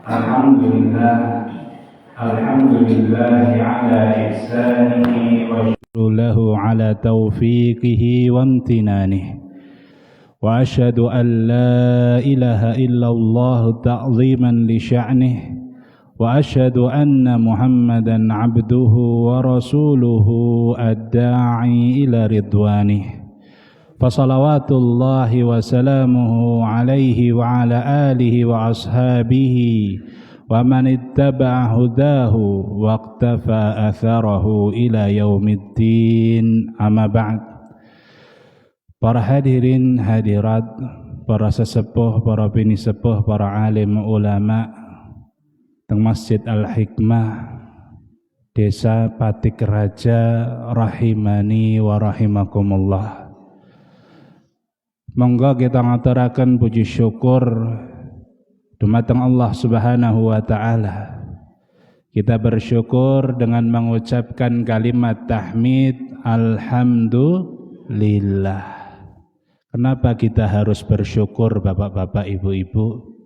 Alhamdulillah ala ihsanihi wa syukuruhu ala taufiqihi wa amtinanihi wa ashhadu an la ilaha illallah ta'ziman li sya'nihi wa ashhadu anna Muhammadan abduhu wa rasuluhu ad-da'i ila ridwanihi fasalawatullahi wa salamuhu alaihi wa ala alihi wa ashabihi wa man ittaba'a hudahu wa iqtafa atharahu ila yaumiddin, amma ba'd. Para hadirin hadirat, para sesepuh, para bini sepuh, para alim ulama teng Masjid Al-Hikmah Desa Patik Raja rahimani wa rahimakumullah. Monggo kita ngaturaken puji syukur dumateng Allah Subhanahu wa taala. Kita bersyukur dengan mengucapkan kalimat tahmid alhamdulillah. Kenapa kita harus bersyukur Bapak-bapak, Ibu-ibu?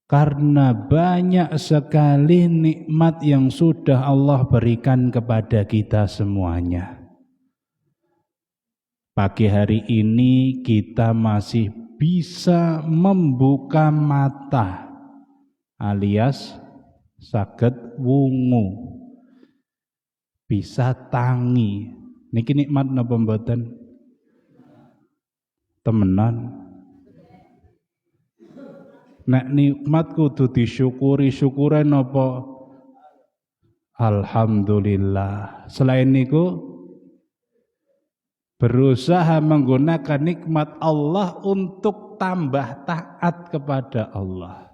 Karena banyak sekali nikmat yang sudah Allah berikan kepada kita semuanya. Pagi hari ini kita masih bisa membuka mata alias saged wungu, bisa tangi. Niki nikmat napa mboten? Temenan. Nek nikmat kudu disyukuri, syukure napa? Alhamdulillah. Selain niku berusaha menggunakan nikmat Allah untuk tambah taat kepada Allah.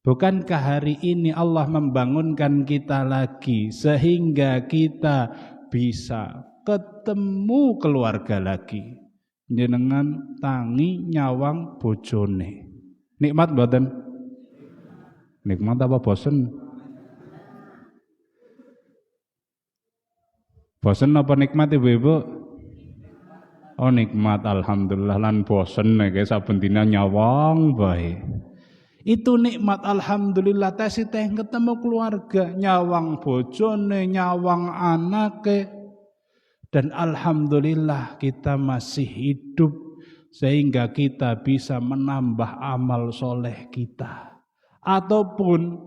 Bukankah hari ini Allah membangunkan kita lagi sehingga kita bisa ketemu keluarga lagi, jenengan tangi nyawang bojone. Nikmat mboten? Nikmat apa bosen? Bosen apa nikmat Ibu-ibu? Oh nikmat, alhamdulillah, lan bosen nek saben dina nyawang bae. Itu nikmat alhamdulillah, teh ketemu keluarga, nyawang bojone, nyawang anake. Dan alhamdulillah kita masih hidup sehingga kita bisa menambah amal soleh kita. Ataupun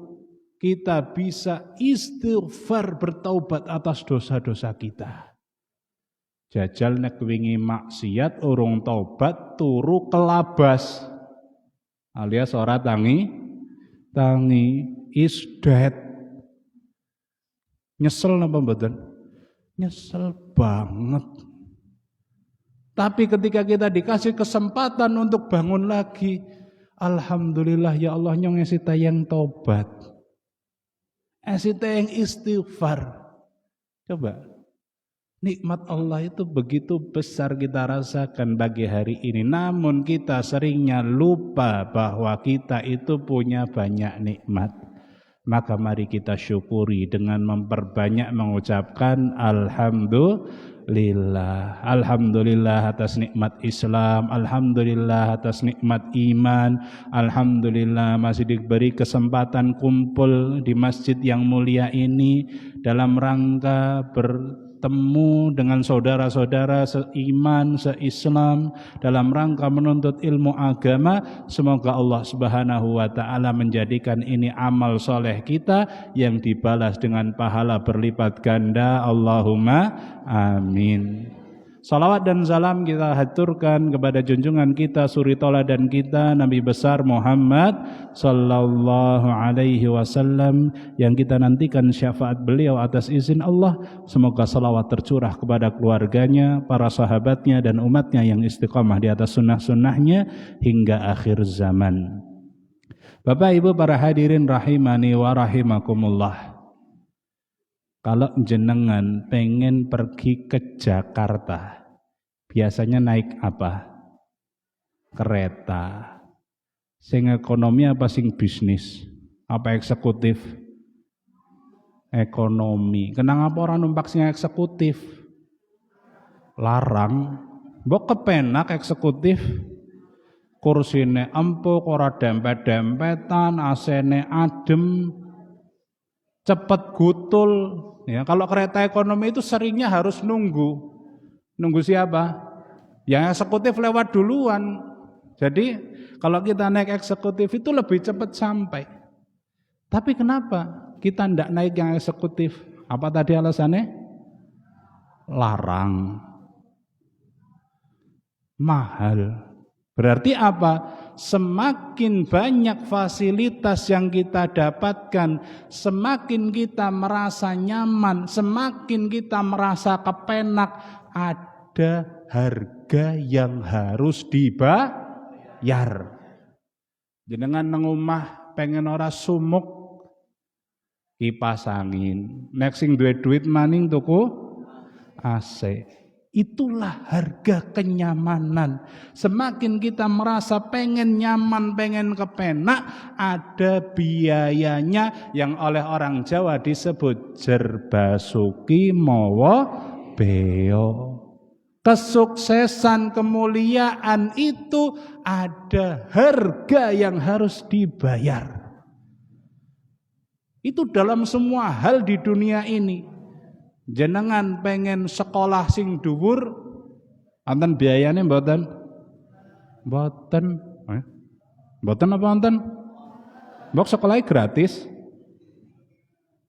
kita bisa istighfar, bertaubat atas dosa-dosa kita. Jajal nek wingi maksiat urung taubat turu kelabas alias ora tangi is dead. Nyesel napa mboten? Nyesel banget. Tapi ketika kita dikasih kesempatan untuk bangun lagi, alhamdulillah ya Allah nyong esi tayang taubat, esi tayang istighfar. Coba nikmat Allah itu begitu besar kita rasakan bagi hari ini. Namun kita seringnya lupa bahwa kita itu punya banyak nikmat. Maka mari kita syukuri dengan memperbanyak mengucapkan alhamdulillah. Alhamdulillah atas nikmat Islam, alhamdulillah atas nikmat iman, alhamdulillah masih diberi kesempatan kumpul di masjid yang mulia ini dalam rangka bertemu dengan saudara-saudara seiman, seislam dalam rangka menuntut ilmu agama. Semoga Allah Subhanahu wa taala menjadikan ini amal soleh kita yang dibalas dengan pahala berlipat ganda. Allahumma amin. Salawat dan salam kita haturkan kepada junjungan kita, suri tauladan kita, Nabi besar Muhammad sallallahu alaihi wasallam, yang kita nantikan syafaat beliau atas izin Allah. Semoga salawat tercurah kepada keluarganya, para sahabatnya dan umatnya yang istiqamah di atas sunnah-sunnahnya hingga akhir zaman. Bapak Ibu para hadirin rahimani wa rahimakumullah. Kalau jenengan pengen pergi ke Jakarta, biasanya naik apa? Kereta. Sing ekonomi apa sing bisnis? Apa eksekutif? Ekonomi. Kenapa orang numpak sing eksekutif? Larang. Mbok kepenak eksekutif. kursine empuk, ora dempet-dempetan, AC-ne adem, cepet gutul. Ya, kalau kereta ekonomi itu seringnya harus nunggu. Nunggu siapa? Yang eksekutif lewat duluan. Jadi kalau kita naik eksekutif itu lebih cepat sampai. Tapi kenapa kita tidak naik yang eksekutif? Apa tadi alasannya? Larang. Mahal. Berarti apa? Semakin banyak fasilitas yang kita dapatkan, semakin kita merasa nyaman, semakin kita merasa kepenak, ada harga yang harus dibayar. Jenengan nang omah pengen ora sumuk kipas angin, nek sing duwe duit maning tuku AC. Itulah harga kenyamanan. Semakin kita merasa pengen nyaman, pengen kepenak, ada biayanya yang oleh orang Jawa disebut jerbasuki mawa beo. Kesuksesan, kemuliaan itu ada harga yang harus dibayar. Itu dalam semua hal di dunia ini. Jenengan pengen sekolah sing dhuwur, wonten biayane mboten? Mboten. Mboten apa wonten? Mbok sekolahnya gratis.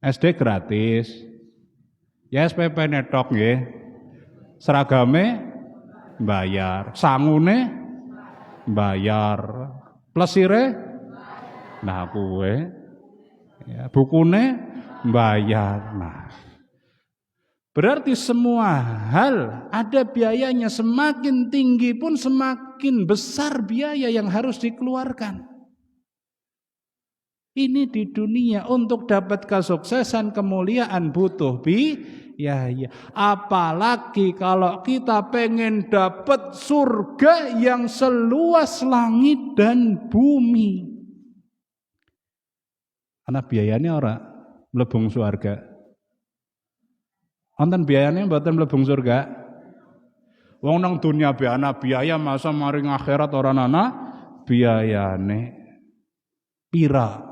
SD gratis. Ya SPP netok nggih. Seragame bayar, sangune bayar, plesire nah kuwe ya, bukune bayar. Nah, berarti semua hal ada biayanya, semakin tinggi pun semakin besar biaya yang harus dikeluarkan. Ini di dunia untuk dapat kesuksesan, kemuliaan butuh biaya. Apalagi kalau kita pengen dapat surga yang seluas langit dan bumi. Anak biayanya ora mlebung surga. Wonten biayane mboten mlebung surga. Wong nang dunia ana biaya, masa maring akhirat ora ana biayane. Pira?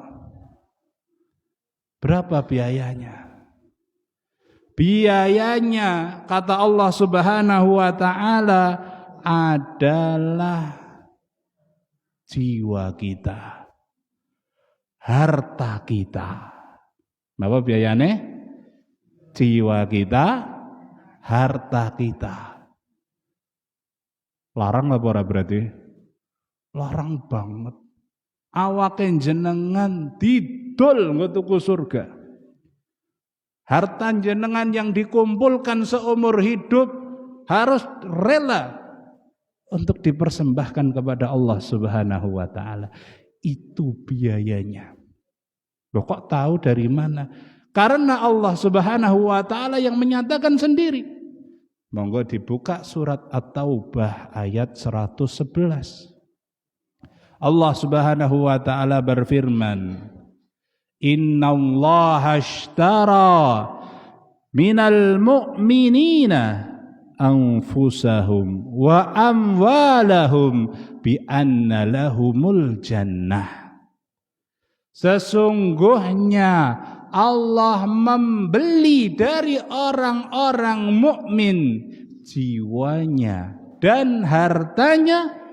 Berapa biayanya? Biayanya kata Allah Subhanahu wa taala adalah jiwa kita, harta kita. Napa biayane? Jiwa kita, harta kita. Larang apa ora berarti? Larang banget. Awake jenengan didol nggo tuku surga. Harta jenengan yang dikumpulkan seumur hidup harus rela untuk dipersembahkan kepada Allah Subhanahu wa taala. Itu biayanya. Loh, kok tahu dari mana? Karena Allah Subhanahu wa taala yang menyatakan sendiri. Monggo dibuka surat At-Taubah ayat 111. Allah Subhanahu wa taala berfirman, Innallaha ashtara minal mu'minina anfusahum wa amwalahum bi anna lahumul jannah. Sesungguhnya Allah membeli dari orang-orang mukmin jiwanya dan hartanya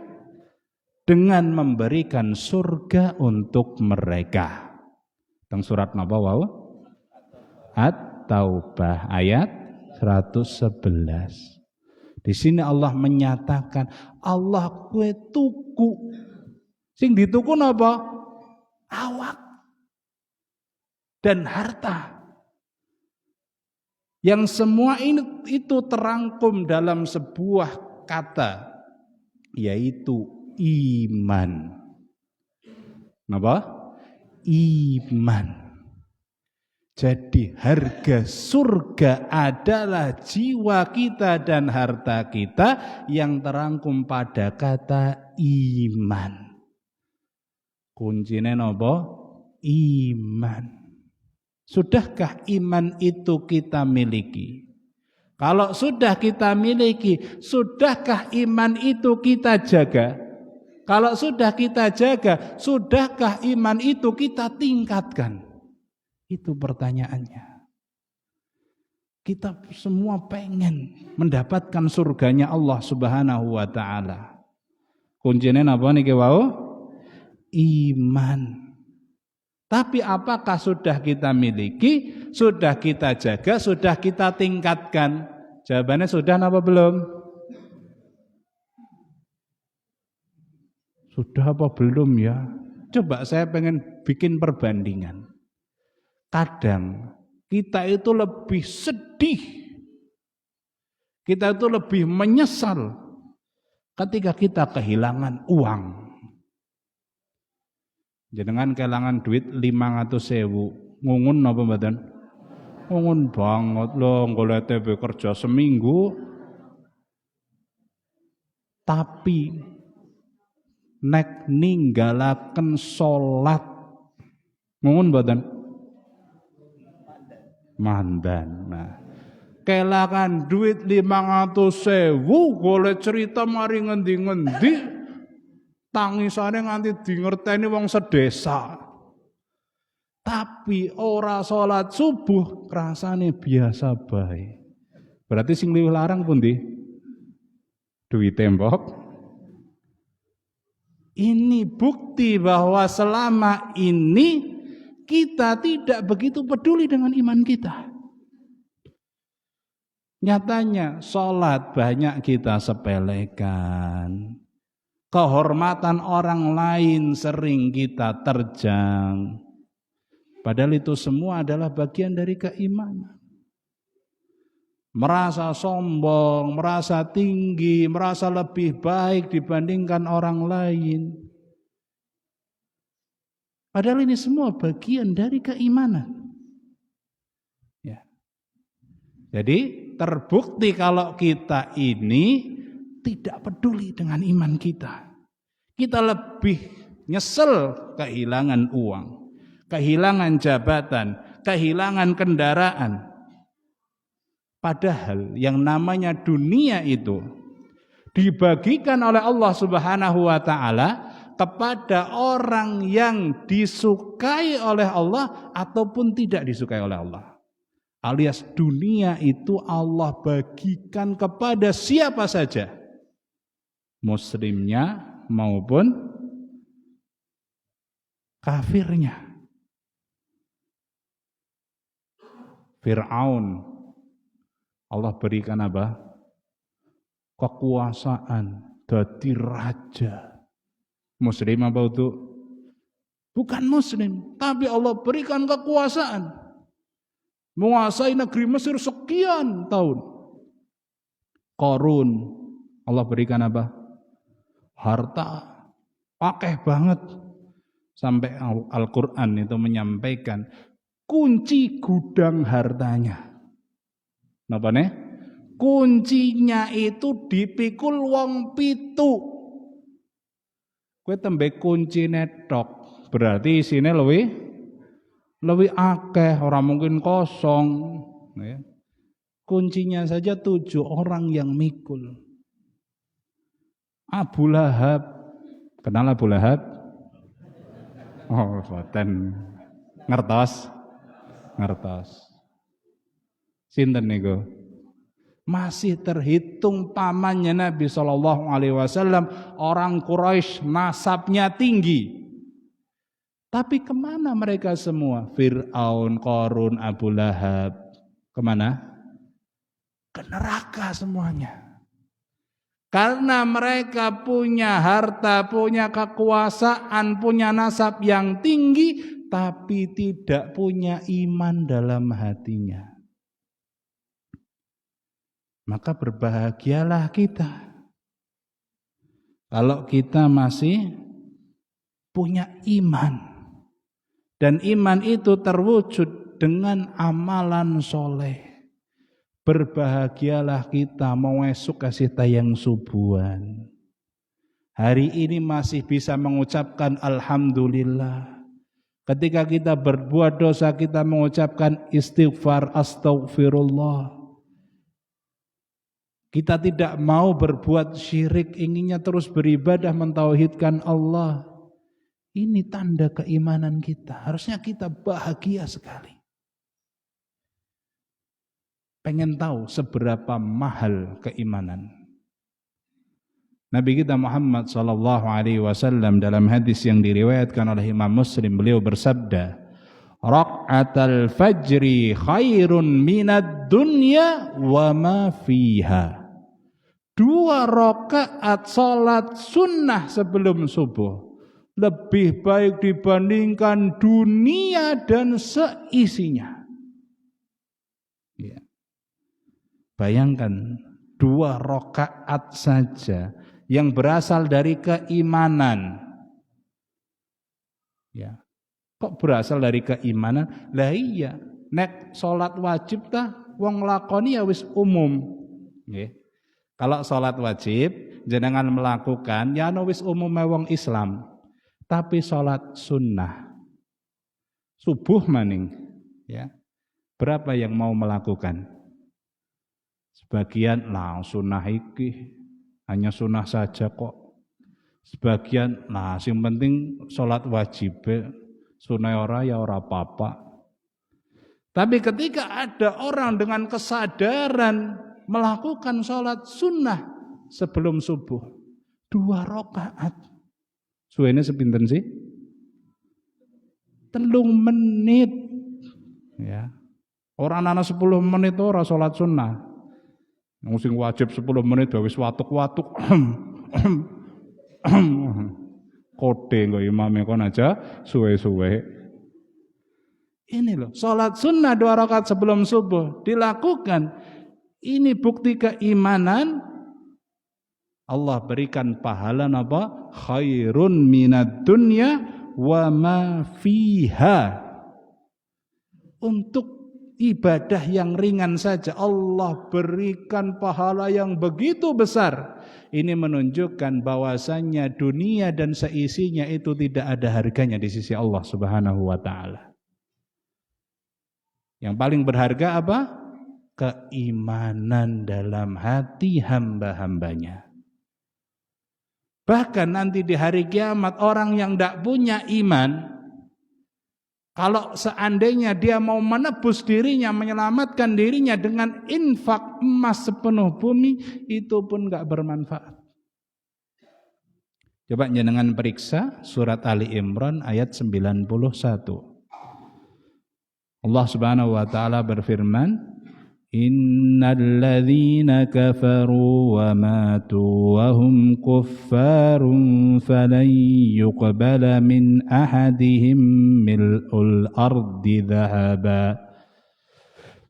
dengan memberikan surga untuk mereka. Teng surat napa wau? At-Taubah ayat 111. Di sini Allah menyatakan Allah kue tuku. Sing dituku napa? Awak dan harta. Yang semua ini itu terangkum dalam sebuah kata, yaitu iman. Napa? Iman. Jadi harga surga adalah jiwa kita dan harta kita yang terangkum pada kata iman. Kuncinya napa? Iman. Sudahkah iman itu kita miliki? Kalau sudah kita miliki, sudahkah iman itu kita jaga? Kalau sudah kita jaga, sudahkah iman itu kita tingkatkan? Itu pertanyaannya. Kita semua pengen mendapatkan surganya Allah Subhanahu wa taala. Kuncinya apa niki wau? Iman. Tapi apakah sudah kita miliki, sudah kita jaga, sudah kita tingkatkan? Jawabannya sudah apa belum? Sudah apa belum ya? Coba saya pengen bikin perbandingan. Kadang kita itu lebih sedih, kita itu lebih menyesal ketika kita kehilangan uang. Jenengan kehilangan duit 500.000, ngungun apa mboten? Ngungun banget loh, golek TB kerja seminggu. Tapi nek ninggalaken salat ngungun mboten? Mandan. Nah, kelangan duit 500.000, golek cerita mari ngendi-ngendi, tangisane nganti dingerteni wong sedesa. Tapi ora salat subuh, rasane biasa bae. Berarti sing luwih larang pundi? Duit tembok. Ini bukti bahwa selama ini kita tidak begitu peduli dengan iman kita. Nyatanya sholat banyak kita sepelekan. Kehormatan orang lain sering kita terjang. Padahal itu semua adalah bagian dari keimanan. Merasa sombong, merasa tinggi, merasa lebih baik dibandingkan orang lain. Padahal ini semua bagian dari keimanan. Ya. Jadi terbukti kalau kita ini tidak peduli dengan iman kita. Kita lebih nyesel kehilangan uang, kehilangan jabatan, kehilangan kendaraan. Padahal yang namanya dunia itu dibagikan oleh Allah Subhanahu wa taala kepada orang yang disukai oleh Allah ataupun tidak disukai oleh Allah. Alias dunia itu Allah bagikan kepada siapa saja, muslimnya maupun kafirnya. Fir'aun Allah berikan apa? Kekuasaan, jadi raja. Muslim apa itu? Bukan muslim, tapi Allah berikan kekuasaan. Menguasai negeri Mesir sekian tahun. Qarun, Allah berikan apa? Harta, akeh banget. Sampai Al-Quran itu menyampaikan kunci gudang hartanya. Napa nih? Kuncinya itu dipikul wong pitu. Kowe tembe kunci netok, berarti isine lebih akeh, ora mungkin kosong. Ya. Kuncinya saja 7 orang yang mikul. Abu Lahab, kenal Abu Lahab? Oh, boten. Ngertos? Sinten niku? Masih terhitung pamannya Nabi SAW, orang Quraisy nasabnya tinggi. Tapi kemana mereka semua? Fir'aun, Qarun, Abu Lahab. Kemana? Ke neraka semuanya. Karena mereka punya harta, punya kekuasaan, punya nasab yang tinggi, tapi tidak punya iman dalam hatinya. Maka berbahagialah kita kalau kita masih punya iman, dan iman itu terwujud dengan amalan soleh. Berbahagialah kita mau esok kasih tayang subuhan, hari ini masih bisa mengucapkan alhamdulillah. Ketika kita berbuat dosa kita mengucapkan istighfar, astaghfirullah. Kita tidak mau berbuat syirik, inginnya terus beribadah mentauhidkan Allah. Ini tanda keimanan kita. Harusnya kita bahagia sekali. Pengen tahu seberapa mahal keimanan. Nabi kita Muhammad SAW dalam hadis yang diriwayatkan oleh Imam Muslim, beliau bersabda, "Raq'atal fajri khairun minad dunya wa ma fiha." 2 rakaat salat sunnah sebelum subuh lebih baik dibandingkan dunia dan seisinya. Ya. Bayangkan 2 rakaat saja yang berasal dari keimanan. Ya. Kok berasal dari keimanan? Lah iya, nek salat wajib tah wong lakoni ya wis umum. Nggih. Kalau salat wajib jenengan melakukan ya wis umum wong Islam. Tapi salat sunnah subuh maning ya. Berapa yang mau melakukan? Sebagian lah sunnah iki hanya sunnah saja kok. Sebagian nah yang penting salat wajib sunnah ora ya ora apa-apa. Tapi ketika ada orang dengan kesadaran melakukan sholat sunnah sebelum subuh 2 rakaat, suwene sepinten sih? 3 menit. Ya. Orang ana 10 menit ora sholat sunnah. Yang sing wajib 10 menit wis watuk-watuk. Kode nggo imame kon aja suwe-suwe. Ini loh, sholat sunnah 2 rakaat sebelum subuh dilakukan. Ini bukti keimanan. Allah berikan pahala apa? Khairun minad dunya wa ma fiha. Untuk ibadah yang ringan saja Allah berikan pahala yang begitu besar. Ini menunjukkan bahwasannya dunia dan seisinya itu tidak ada harganya di sisi Allah Subhanahu wa taala. Yang paling berharga apa? Keimanan dalam hati hamba-hambanya. Bahkan nanti di hari kiamat orang yang tidak punya iman, kalau seandainya dia mau menebus dirinya, menyelamatkan dirinya dengan infak emas sepenuh bumi, itu pun tidak bermanfaat. Coba jenengan periksa surat Ali Imran ayat 91. Allah Subhanahu wa taala berfirman, Innal ladzina kafaru wa matu wa hum kuffarun falan yuqbala min ahadihim mil'ul ardi dhahaba.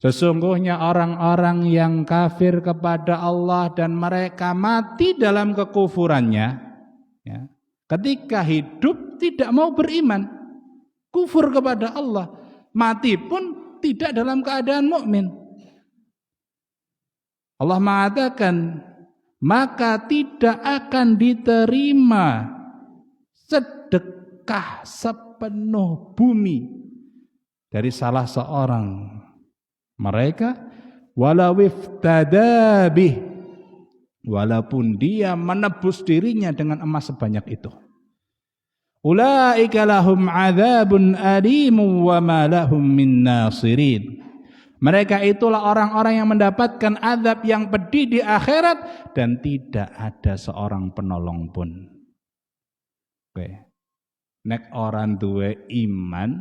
Sesungguhnya orang-orang yang kafir kepada Allah dan mereka mati dalam kekufurannya, ya, ketika hidup tidak mau beriman, kufur kepada Allah, mati pun tidak dalam keadaan mukmin. Allah mengatakan, maka tidak akan diterima sedekah sepenuh bumi dari salah seorang mereka, walau iftadabih, walaupun dia menebus dirinya dengan emas sebanyak itu. Ulaika lahum adzabun alimun wa ma lahum min nasirin. Mereka itulah orang-orang yang mendapatkan azab yang pedih di akhirat dan tidak ada seorang penolong pun. Oke. Nek orang duwe iman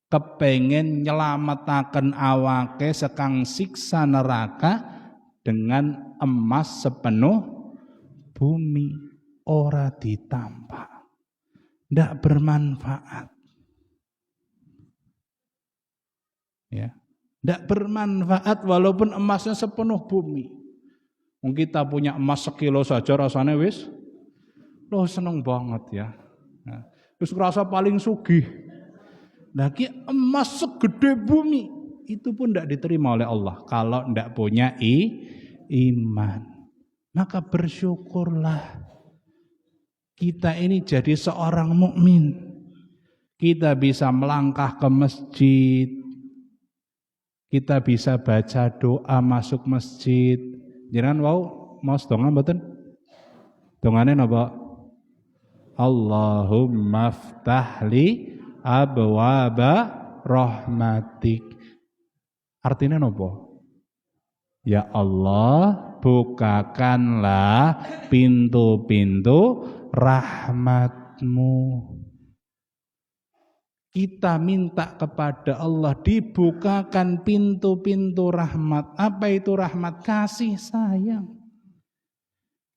kepengen nyelamataken awake sekang siksa neraka dengan emas sepenuh bumi, ora ditampak, ndak bermanfaat. Ya. Tidak bermanfaat walaupun emasnya sepenuh bumi. Kita punya emas 1 kilo saja rasanya wis, loh seneng banget ya. Nah, wis rasa paling sugih. Lagi emas segede bumi itu pun tidak diterima oleh Allah kalau tidak punya iman. Maka bersyukurlah kita ini jadi seorang mukmin. Kita bisa melangkah ke masjid. Kita bisa baca doa masuk masjid, Jenengan wau mau donga mboten? Dongane napa? Allahumma ftahli abwaba rahmatik. Artinya napa? Ya Allah, bukakanlah pintu-pintu rahmat-Mu. Kita minta kepada Allah dibukakan pintu-pintu rahmat. Apa itu rahmat? Kasih sayang.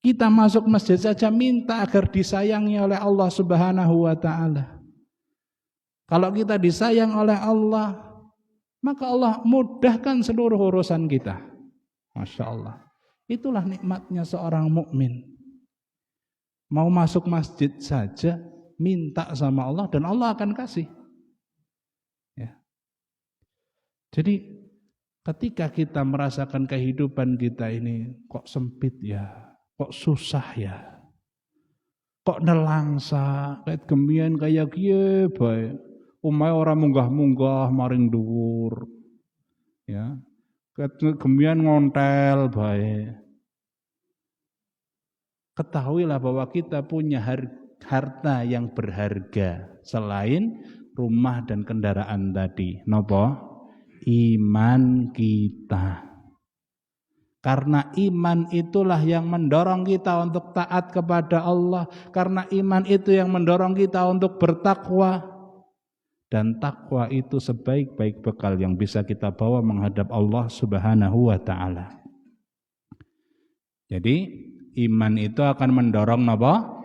Kita masuk masjid saja minta agar disayangi oleh Allah Subhanahu wa ta'ala. Kalau kita disayang oleh Allah, maka Allah mudahkan seluruh urusan kita. Masya Allah. Itulah nikmatnya seorang mukmin. Mau masuk masjid saja, minta sama Allah dan Allah akan kasih. Ya. Jadi ketika kita merasakan kehidupan kita ini kok sempit ya, kok susah ya, kok nelangsa, kayak gemian kayak kiye bae. Omahe ora munggah-munggah maring dhuwur. Ya. Gemian ngontel bae. Ketahuilah bahwa kita punya harta yang berharga selain rumah dan kendaraan tadi. Napa? Iman kita. Karena iman itulah yang mendorong kita untuk taat kepada Allah. Karena iman itu yang mendorong kita untuk bertakwa. Dan takwa itu sebaik-baik bekal yang bisa kita bawa menghadap Allah Subhanahu wa ta'ala. Jadi iman itu akan mendorong apa?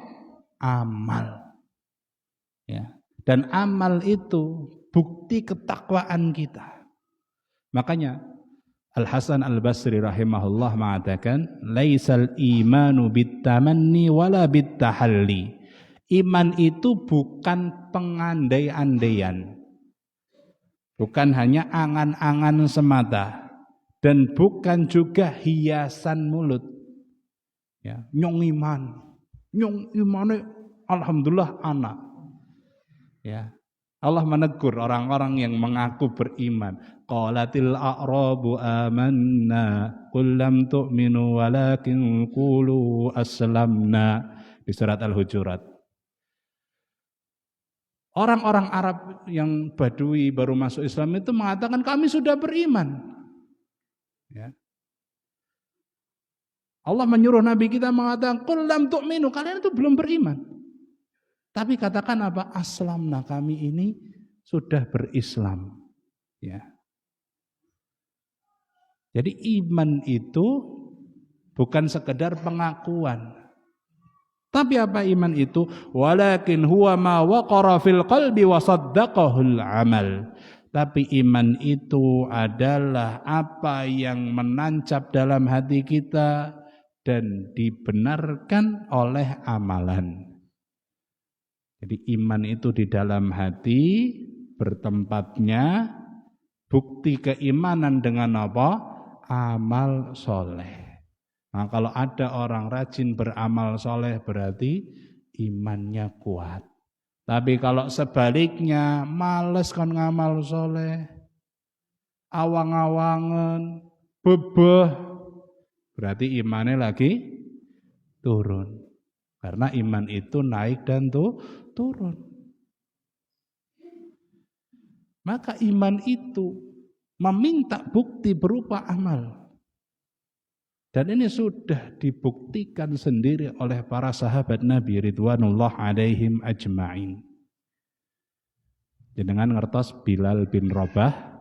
Amal. Ya. Dan amal itu bukti ketakwaan kita. Makanya Al-Hasan Al-Basri rahimahullah mengatakan, "Laisal imanu bitamanni wala bitahalli." Iman itu bukan pengandai-andaian. Bukan hanya angan-angan semata dan bukan juga hiasan mulut. Ya, nyong imane alhamdulillah anak. Ya. Allah menegur orang-orang yang mengaku beriman. Qalatil a'rabu amanna qul lam tu'minu walakin qulu aslamna di surat Al-Hujurat. Orang-orang Arab yang Badui baru masuk Islam itu mengatakan kami sudah beriman. Ya. Allah menyuruh Nabi kita mengatakan qul lam tu'minu, kalian itu belum beriman. Tapi katakan apa? Aslamna, kami ini sudah berislam. Ya. Jadi iman itu bukan sekedar pengakuan. Tapi apa iman itu? Walakin huwa ma waqara fil qalbi wa saddaqahul amal. Tapi iman itu adalah apa yang menancap dalam hati kita dan dibenarkan oleh amalan. Jadi iman itu di dalam hati, bertempatnya bukti keimanan dengan apa? Amal soleh. Nah, kalau ada orang rajin beramal soleh berarti imannya kuat. Tapi kalau sebaliknya males kan ngamal soleh, awang-awangan, bebeh, berarti imannya lagi turun. Karena iman itu naik dan turun. Maka iman itu meminta bukti berupa amal. Dan ini sudah dibuktikan sendiri oleh para sahabat Nabi ridwanullah alaihim ajma'in. Jenengan ngertos Bilal bin Rabah?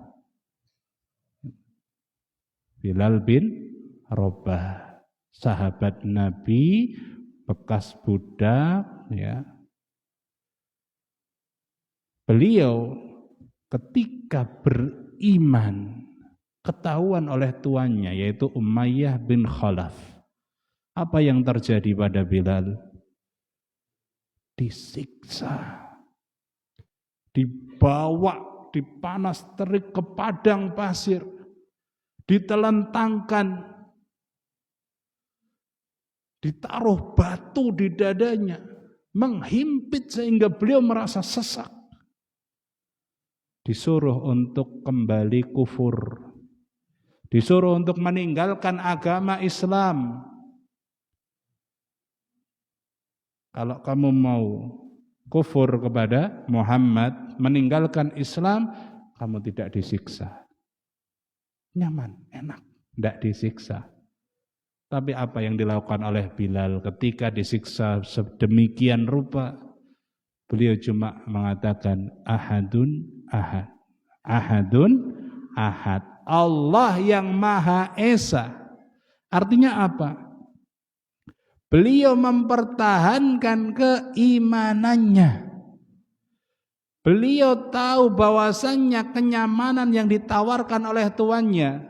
Bilal bin Rabah, sahabat Nabi, bekas budak, ya. Beliau ketika beriman ketahuan oleh tuannya yaitu Umayyah bin Khalaf. Apa yang terjadi pada Bilal? Disiksa, dibawa, dipanas terik ke padang pasir, ditelentangkan, ditaruh batu di dadanya, menghimpit sehingga beliau merasa sesak. Disuruh untuk kembali kufur. disuruh untuk meninggalkan agama Islam. Kalau kamu mau kufur kepada Muhammad, meninggalkan Islam, kamu tidak disiksa. Nyaman, enak, tidak disiksa. Tapi apa yang dilakukan oleh Bilal ketika disiksa sedemikian rupa? Beliau cuma mengatakan ahadun ahad. Ahadun ahad. Allah yang Maha Esa. Artinya apa? Beliau mempertahankan keimanannya. Beliau tahu bahwasannya kenyamanan yang ditawarkan oleh tuannya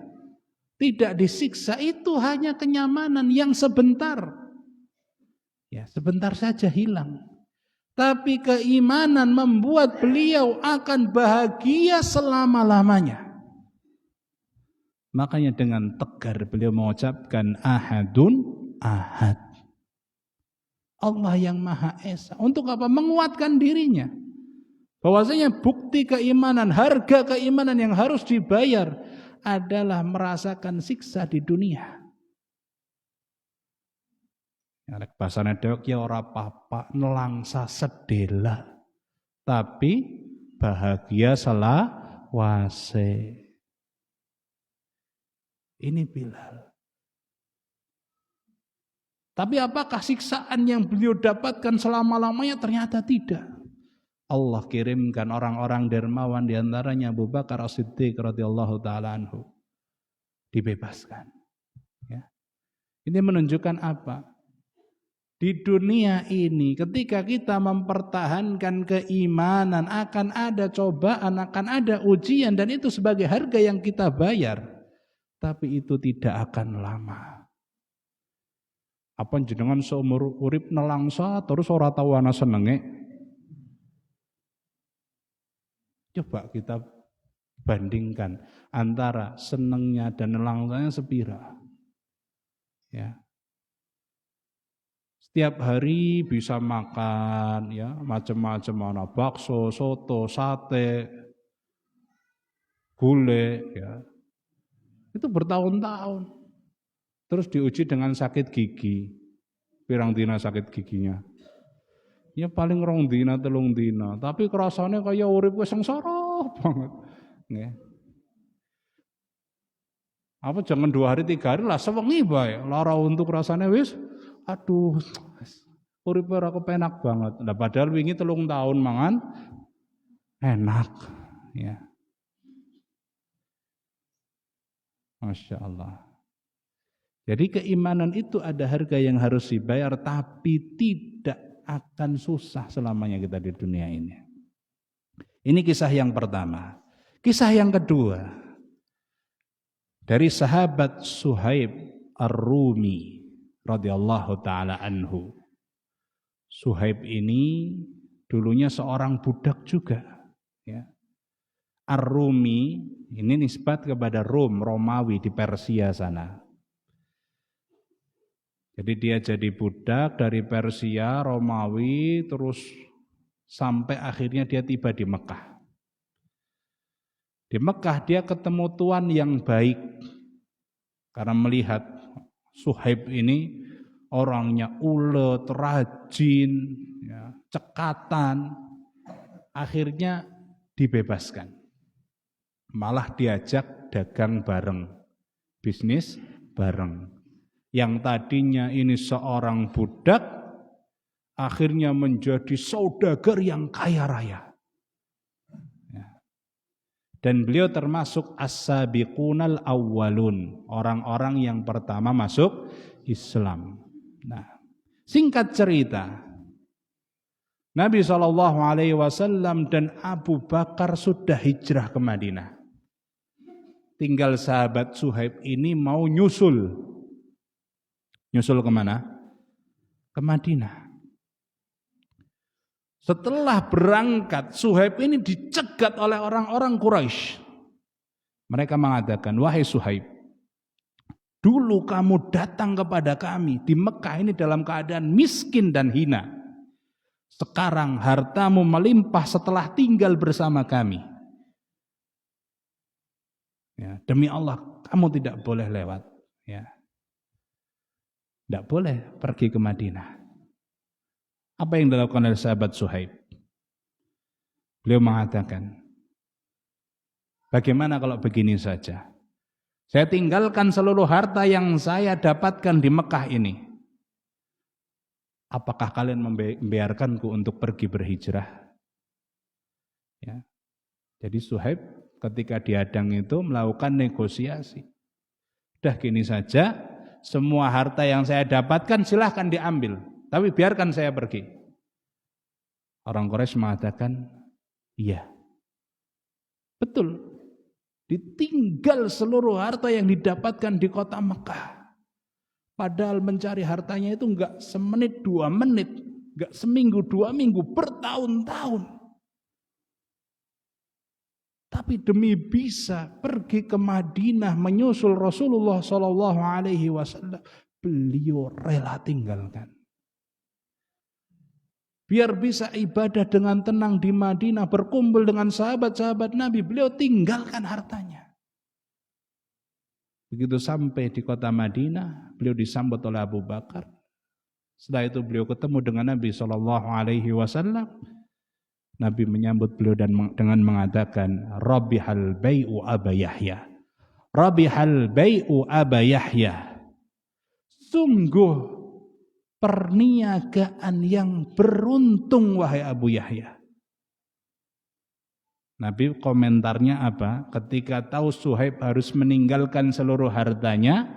tidak disiksa, itu hanya kenyamanan yang sebentar. Ya, sebentar saja hilang. Tapi keimanan membuat beliau akan bahagia selama-lamanya. Makanya dengan tegar beliau mengucapkan ahadun ahad. Allah yang Maha Esa. Untuk apa? Menguatkan dirinya. Bahwasanya bukti keimanan, harga keimanan yang harus dibayar adalah merasakan siksa di dunia. Nek basane dhewek ya ora apa-apa, nelangsa sedela. Tapi bahagia selawase. Ini Bilal. Tapi apakah siksaan yang beliau dapatkan selama-lamanya? Ternyata tidak. Allah kirimkan orang-orang dermawan, diantaranya Abu Bakar As-Siddiq radhiyallahu taala anhu, dibebaskan. Ya. Ini menunjukkan apa? Di dunia ini ketika kita mempertahankan keimanan akan ada cobaan, akan ada ujian, dan itu sebagai harga yang kita bayar. Tapi itu tidak akan lama. Apa jenengan seumur urip nelangsa terus ora tau ana senenge? Coba kita bandingkan antara senengnya dan nelangsanya sepira. Ya. Setiap hari bisa makan ya, macam-macam, ana bakso, soto, sate, gulai ya. Itu bertahun-tahun. Terus diuji dengan sakit gigi. Pirang dina sakit giginya? Ya paling 2 dina 3 dina, tapi kerasane kaya urip wis sengsara banget. Nggih. Apa jangan 2 hari 3 hari lah sewengi bae. Lara untuk rasane wis aduh urip ora kepenak banget. Nah padahal wingi 3 tahun mangan enak ya. Masya Allah. Jadi keimanan itu ada harga yang harus dibayar, tapi tidak akan susah selamanya kita di dunia ini. Ini kisah yang pertama. Kisah yang kedua, dari sahabat Suhaib Ar-Rumi radhiyallahu taala anhu. Suhaib ini dulunya seorang budak juga, ya. Ar-Rumi ini nisbat kepada Rom, Romawi di Persia sana. Jadi dia jadi budak dari Persia, Romawi, terus sampai akhirnya dia tiba di Mekah. Di Mekah dia ketemu tuan yang baik. Karena melihat Suhaib ini orangnya ulet, rajin, ya, cekatan. Akhirnya dibebaskan. Malah diajak dagang bareng, bisnis bareng. Yang tadinya ini seorang budak, akhirnya menjadi saudagar yang kaya raya. Ya. Dan beliau termasuk as-sabiqunal awwalun, orang-orang yang pertama masuk Islam. Nah, singkat cerita, Nabi SAW dan Abu Bakar sudah hijrah ke Madinah. Tinggal sahabat Suhaib ini mau nyusul. Nyusul kemana? Ke Madinah. Setelah berangkat, Suhaib ini dicegat oleh orang-orang Quraisy. Mereka mengatakan, wahai Suhaib, dulu kamu datang kepada kami di Mekah ini dalam keadaan miskin dan hina. Sekarang hartamu melimpah setelah tinggal bersama kami. Ya, demi Allah, kamu tidak boleh lewat, ya. Tidak boleh pergi ke Madinah. Apa yang dilakukan oleh sahabat Suhaib? Beliau mengatakan, bagaimana kalau begini saja? Saya tinggalkan seluruh harta yang saya dapatkan di Mekah ini. Apakah kalian membiarkanku untuk pergi berhijrah? Ya. Jadi Suhaib ketika dihadang itu melakukan negosiasi. Udah gini saja, semua harta yang saya dapatkan silahkan diambil, tapi biarkan saya pergi. Orang Quraisy mengatakan, iya, betul. Ditinggal seluruh harta yang didapatkan di kota Mekah. Padahal mencari hartanya itu enggak semenit, 2 menit, enggak seminggu, 2 minggu, bertahun-tahun. Tapi demi bisa pergi ke Madinah menyusul Rasulullah SAW, beliau rela tinggalkan. Biar bisa ibadah dengan tenang di Madinah, berkumpul dengan sahabat-sahabat Nabi, beliau tinggalkan hartanya. Begitu sampai di kota Madinah, beliau disambut oleh Abu Bakar. Setelah itu beliau ketemu dengan Nabi SAW. Nabi menyambut beliau dengan mengatakan, Rabihal bai'u Aba Yahya. Rabihal bai'u Aba Yahya. Sungguh perniagaan yang beruntung wahai Abu Yahya. Nabi komentarnya apa? Ketika tahu Suhaib harus meninggalkan seluruh hartanya,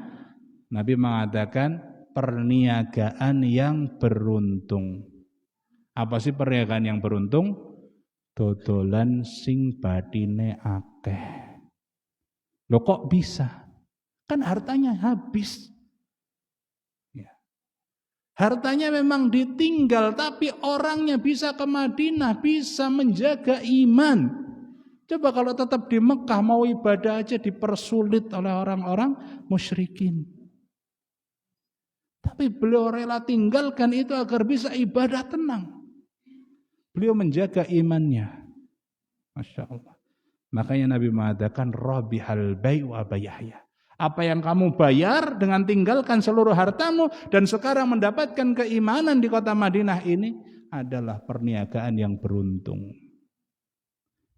Nabi mengatakan perniagaan yang beruntung. Apa sih perniagaan yang beruntung? Dodolan sing batine akeh. Loh kok bisa? Kan hartanya habis. Ya. Hartanya memang ditinggal, tapi orangnya bisa ke Madinah, bisa menjaga iman. Coba kalau tetap di Mekah mau ibadah aja dipersulit oleh orang-orang musyrikin. Tapi beliau rela tinggalkan itu agar bisa ibadah tenang. Beliau menjaga imannya. Masya Allah. Makanya Nabi mengatakan, Rabihal bai'u Aba Yahya. Apa yang kamu bayar dengan tinggalkan seluruh hartamu dan sekarang mendapatkan keimanan di kota Madinah ini adalah perniagaan yang beruntung.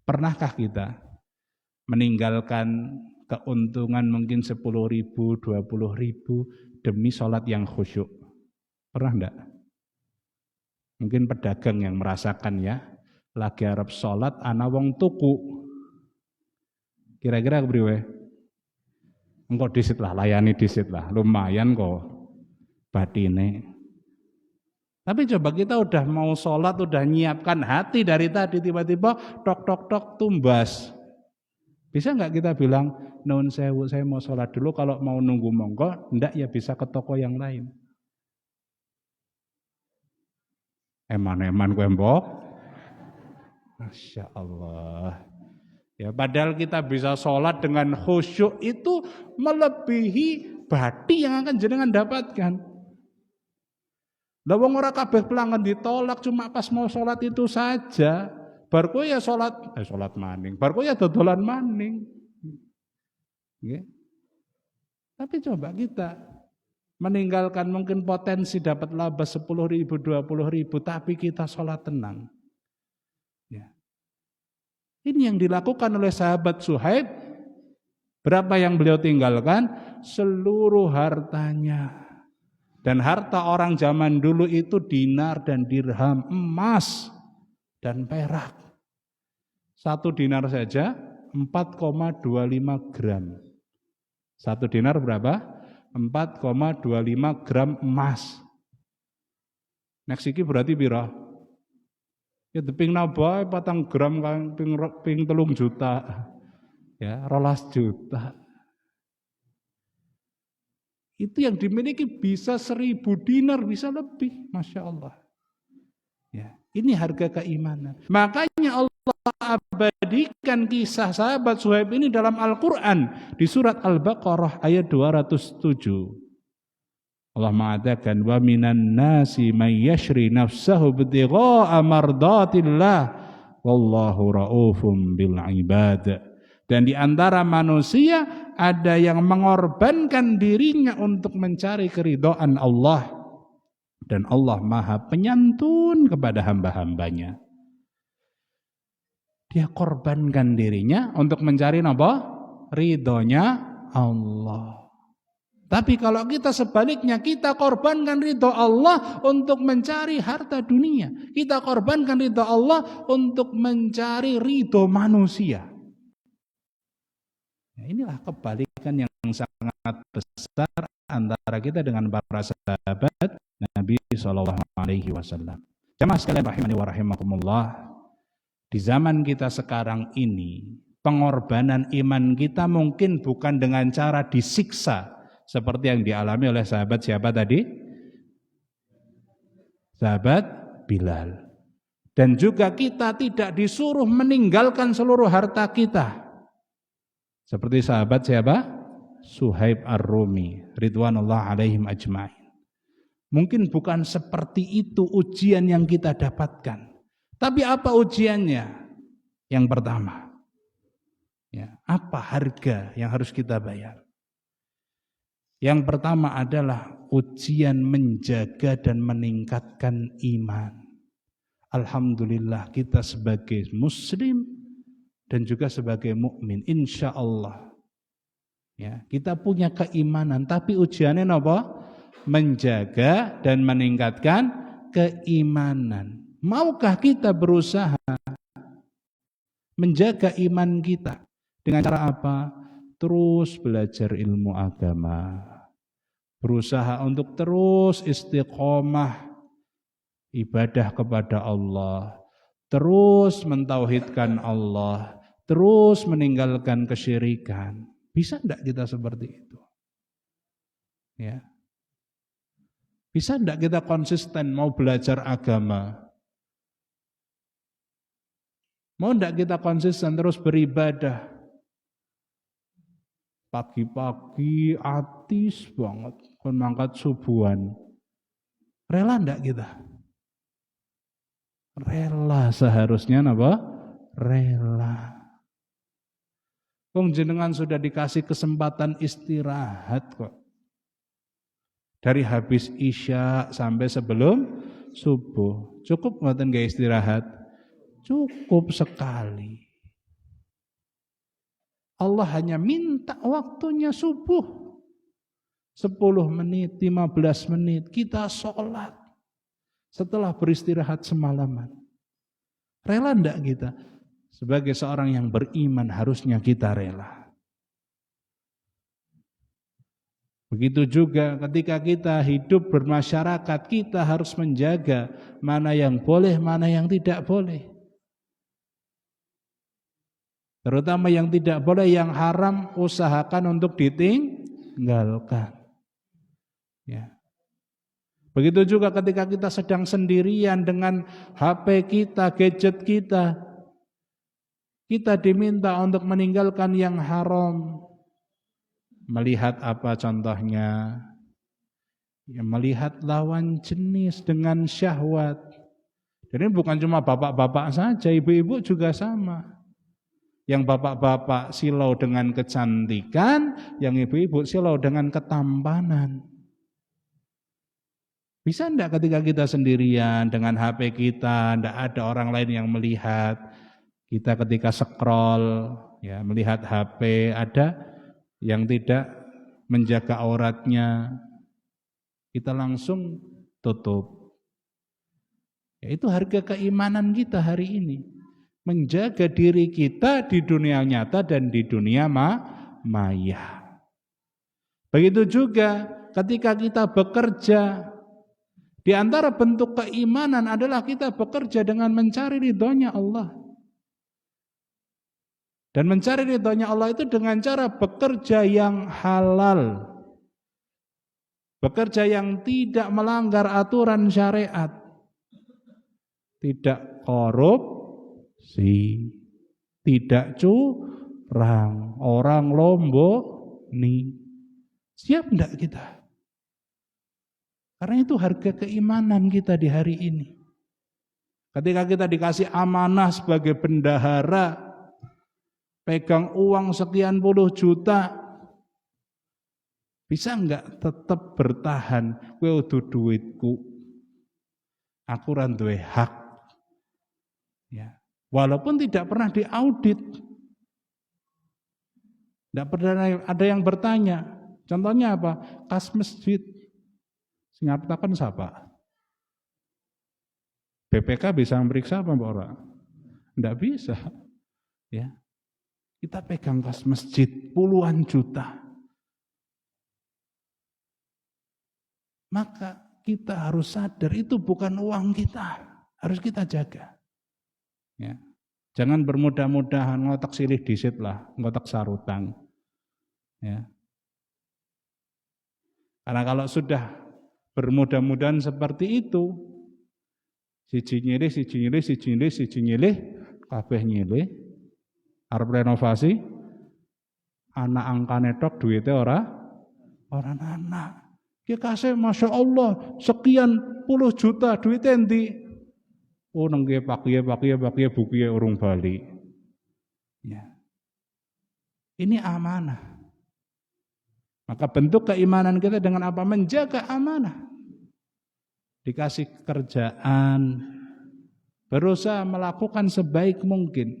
Pernahkah kita meninggalkan keuntungan mungkin 10.000, 20.000 demi sholat yang khusyuk? Pernah enggak? Mungkin pedagang yang merasakan ya, lagi arep sholat ana wong tuku. Kira-kira kepriwe? Engko disit lah, layani disit lah, lumayan kok batine. Tapi coba kita udah mau sholat, udah nyiapkan hati dari tadi, tiba-tiba tok tumbas. Bisa nggak kita bilang, nuwun sewu, saya mau sholat dulu, kalau mau nunggu monggo, ndak ya bisa ke toko yang lain. Eman-eman kowe mbok. Masya Allah. Ya, padahal kita bisa sholat dengan khusyuk itu melebihi bati yang akan jenengan dapatkan. Lah wong ora kabeh pelanggan ditolak, cuma pas mau sholat itu saja. Bar kowe ya sholat maning. Bar kowe ya dodolan maning. Nggih. Tapi coba kita meninggalkan mungkin potensi dapat laba 10.000, 20.000, tapi kita sholat tenang. Ya. Ini yang dilakukan oleh sahabat Suhaib. Berapa yang beliau tinggalkan? Seluruh hartanya. Dan harta orang zaman dulu itu dinar dan dirham, emas dan perak. 1 dinar saja 4,25 gram. 1 dinar berapa? 4,25 gram emas. Nek iki berarti pira? Ya teping napa 4 gram kan ping 3 juta. Ya, 12 juta. Itu yang dimiliki bisa 1.000 dinar, bisa lebih, Masya Allah. Ya, ini harga keimanan. Makanya Allah abadikan kisah sahabat Suhaib ini dalam Al-Quran di surat Al-Baqarah ayat 207. Allah mengatakan, wa minan nasi may yashri nafsahu ibtigha'a mardatillah wallahu raufum bil ibad. Dan di antara manusia ada yang mengorbankan dirinya untuk mencari keridhaan Allah. Dan Allah Maha Penyantun kepada hamba-hambanya. Dia korbankan dirinya untuk mencari apa? Ridhonya Allah. Tapi kalau kita sebaliknya, kita korbankan ridho Allah untuk mencari harta dunia. Kita korbankan ridho Allah untuk mencari ridho manusia. Nah, inilah kebalikan yang sangat besar antara kita dengan para sahabat Nabi SAW. Jamaah sekalian rahimani wa rahimakumullah. Di zaman kita sekarang ini, pengorbanan iman kita mungkin bukan dengan cara disiksa seperti yang dialami oleh sahabat siapa tadi? Sahabat Bilal. Dan juga kita tidak disuruh meninggalkan seluruh harta kita. Seperti sahabat siapa? Suhaib Ar-Rumi ridwanullah alaihim ajma'in. Mungkin bukan seperti itu ujian yang kita dapatkan. Tapi apa ujiannya? Yang pertama, ya, apa harga yang harus kita bayar? Yang pertama adalah ujian menjaga dan meningkatkan iman. Alhamdulillah kita sebagai muslim dan juga sebagai mukmin, insya Allah, ya, kita punya keimanan. Tapi ujiannya apa? Menjaga dan meningkatkan keimanan. Maukah kita berusaha menjaga iman kita dengan cara apa? Terus belajar ilmu agama, berusaha untuk terus istiqomah ibadah kepada Allah, terus mentauhidkan Allah, terus meninggalkan kesyirikan. Bisa enggak kita seperti itu? Ya. Bisa enggak kita konsisten mau belajar agama? Mau enggak kita konsisten terus beribadah? Pagi-pagi atis banget, kon mangkat subuhan. Rela enggak kita? Rela seharusnya apa? Rela. Wong jenengan sudah dikasih kesempatan istirahat kok. Dari habis Isya sampai sebelum subuh. Cukup ngoten nggih istirahat? Cukup sekali. Allah hanya minta waktunya subuh. 10 menit, 15 menit kita sholat. Setelah beristirahat semalaman. Rela enggak kita? Sebagai seorang yang beriman harusnya kita rela. Begitu juga ketika kita hidup bermasyarakat, kita harus menjaga mana yang boleh, mana yang tidak boleh. Terutama yang tidak boleh, yang haram, usahakan untuk ditinggalkan. Ya. Begitu juga ketika kita sedang sendirian dengan HP kita, gadget kita, kita diminta untuk meninggalkan yang haram. Melihat apa contohnya? Ya, melihat lawan jenis dengan syahwat. Jadi bukan cuma bapak-bapak saja, ibu-ibu juga sama. Yang bapak-bapak silau dengan kecantikan, yang ibu-ibu silau dengan ketampanan. Bisa enggak ketika kita sendirian dengan HP kita, enggak ada orang lain yang melihat, kita ketika scroll, ya, melihat HP, ada yang tidak menjaga auratnya, kita langsung tutup. Ya, itu harga keimanan kita hari ini. Menjaga diri kita di dunia nyata dan di dunia maya. Begitu juga ketika kita bekerja, di antara bentuk keimanan adalah kita bekerja dengan mencari ridhonya Allah. Dan mencari ridhonya Allah itu dengan cara bekerja yang halal. Bekerja yang tidak melanggar aturan syariat. Tidak korupsi, tidak curang, orang lombok nih. Siap enggak kita? Karena itu harga keimanan kita di hari ini. Ketika kita dikasih amanah sebagai bendahara, pegang uang sekian puluh juta, bisa enggak tetap bertahan? Kowe udah duitku, aku ora duwe hak. Ya. Walaupun tidak pernah diaudit. Tidak pernah ada yang bertanya. Contohnya apa? Kas masjid. Sing ngaptaken siapa? BPK bisa memeriksa apa Mbak Ora? Tidak bisa. Ya. Kita pegang kas masjid puluhan juta. Maka kita harus sadar itu bukan uang kita, harus kita jaga. Ya. Jangan bermudah-mudahan ngotak silih disit lah, ngotak sarutang. Ya. Karena kalau sudah bermudah-mudahan seperti itu, siji nyilih, kabeh nyilih, arep renovasi, anak angkane tok duwite ora anak. Ki kasih Masya Allah sekian puluh juta duitnya endi? Oh nengge pakai bukunya urung bali. Ya. Ini amanah. Maka bentuk keimanan kita dengan apa? Menjaga amanah. Dikasih kerjaan, berusaha melakukan sebaik mungkin,